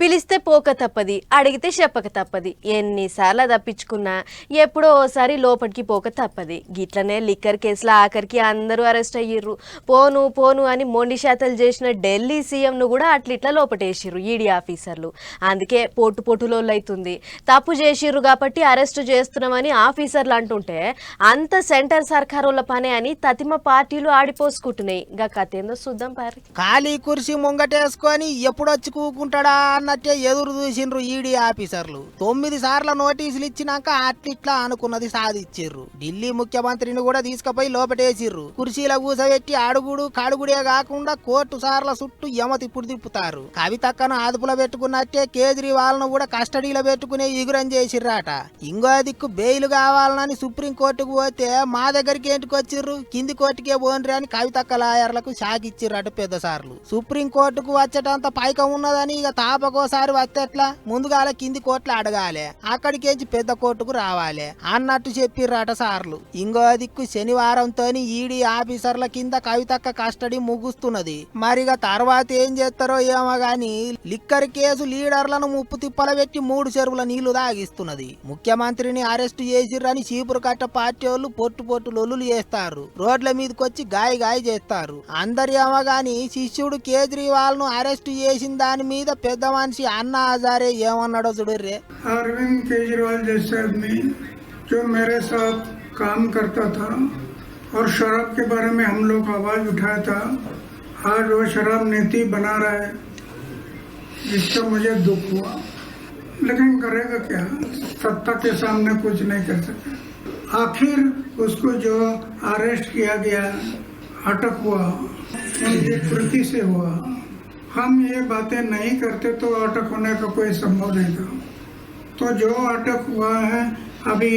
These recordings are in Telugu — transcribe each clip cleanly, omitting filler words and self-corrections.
పిలిస్తే పోక తప్పది, అడిగితే చెప్పక తప్పది. ఎన్నిసార్లు తప్పించుకున్నా ఎప్పుడో ఓసారి లోపలికి పోక తప్పది. గిట్లనే లిక్కర్ కేసులో ఆఖరికి అందరూ అరెస్ట్ అయ్యిర్రు. పోను పోను అని మొండి శాతలు చేసిన ఢిల్లీ సీఎంను కూడా అట్లిట్లా లోపటేసిర్రు ఈడీ ఆఫీసర్లు. అందుకే పోటు పోటులోళ్ళు అవుతుంది. తప్పు చేసిర్రు కాబట్టి అరెస్టు చేస్తున్నామని ఆఫీసర్లు అంటుంటే అంత సెంటర్ సర్కారోళ్ళ పనే అని తతిమ పార్టీలు ఆడిపోసుకుంటున్నాయి. గా కథేందో చూద్దాం పారి. ఖాళీ కుర్చీ ముంగటేసుకొని ఎప్పుడొచ్చి కూకుంటాడా అన్నట్టే ఎదురు చూసిండ్రు ఈడీ ఆఫీసర్లు. 9 సార్ల నోటీసులు ఇచ్చినాక అట్లిట్లా అనుకున్నది సాధిచ్చిర్రు. ఢిల్లీ ముఖ్యమంత్రిని కూడా తీసుకుపోయి లోపటేసిర్రు. కుర్చీలో కూసబెట్టి అడుగుడు కడుగుడే కాకుండా కోర్టు సార్ల చుట్టూ యమతిప్పుడు తిప్పుతారు. కవితక్కను అదుపులో పెట్టుకున్నట్టే కేజ్రీవాల్ ను కూడా కస్టడీలో పెట్టుకునే ఎగురం చేసిర్రాట. ఇంకో దిక్కు బెయిల్ కావాలని సుప్రీంకోర్టుకు పోతే మా దగ్గరికి ఏంటికొచ్చిర్రు, కింది కోర్టుకే పోండ్రి అని కవితక్క లాయర్లకు షాక్ ఇచ్చిర్రట పెద్ద సార్లు. సుప్రీంకోర్టుకు వచ్చేటంత పైకం ఉన్నదని ఇక తాపకోసారి వస్తేట్లా ముందుగాల కింది కోర్టులు అడగాలి, అక్కడికేంచి పెద్ద కోర్టుకు రావాలి అన్నట్టు చెప్పిర్రట సార్లు. ఇంకో దిక్కు శనివారంతో ఈడీ ఆఫీసర్ల కింద కవితక్క కస్టడీ ముగుస్తున్నది. మరిగా తర్వాత ఏం చేస్తారో ఏమో గాని లిక్కర్ కేసు లీడర్లను ముప్పు తిప్పల పెట్టి 3 చెరువుల నీళ్లు తాగిస్తున్నది. ముఖ్యమంత్రిని అరెస్టు చేసిర్రని చీపురు కట్ట పార్టీ వాళ్ళు పొట్టు పొట్టు లొల్లులు చేస్తారు, రోడ్ల మీదకొచ్చి గాయ చేస్తారు. అందరు ఏమో గాని శిష్యుడు కేజ్రీవాల్ ను అరెస్టు చేసిన దాని మీద పెద్ద మనిషి అన్నా హజారే ఏమన్నాడో చూడర్రే. अरविंद केजरीवाल जैसे आदमी जो मेरे साथ काम करता था और शराब के बारे में हम लोग आवाज उठाया था, आज वो शराब नीति बना रहा है, जिसका मुझे दुख हुआ। लेकिन करेगा क्या, सत्ता के सामने कुछ नहीं कर सकता। आखिर उसको जो अरेस्ट किया गया, अटक हुआ, उनकी कृति से हुआ। हम ये बातें नहीं करते तो अटक होने का कोई संभव नहीं था। तो जो अटक हुआ है अभी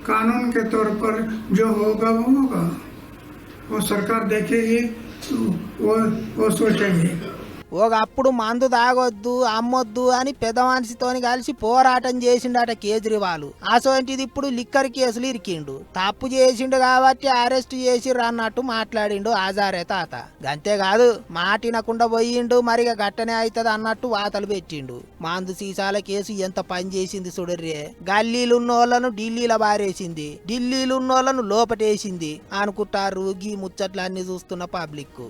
कानून के तौर पर जो होगा वो होगा, वो सरकार देखेगी, वो सोचेगी। ఒకప్పుడు మందు తాగొద్దు అమ్మొద్దు అని పెద్ద మనిషితోని కలిసి పోరాటం చేసిండట కేజ్రీవాల్. అసోంటిది ఇప్పుడు లిక్కర్ కేసులు ఇరికిండు. తప్పు చేసిండు కాబట్టి అరెస్ట్ చేసిర్రు అన్నట్టు మాట్లాడిండు హజారే తాత. గంతేకాదు మాటినకుండా పోయిండు, మరిగా గట్టనే అవుతుంది అన్నట్టు వాతలు పెట్టిండు. మందు సీసాల కేసు ఎంత పని చేసింది చూడర్రే. గల్లీలున్నోళ్లను ఢిల్లీలో బారేసింది, ఢిల్లీలున్నోళ్లను లోపటేసింది అనుకుంటారు గీ ముచ్చట్లన్నీ చూస్తున్న పబ్లిక్.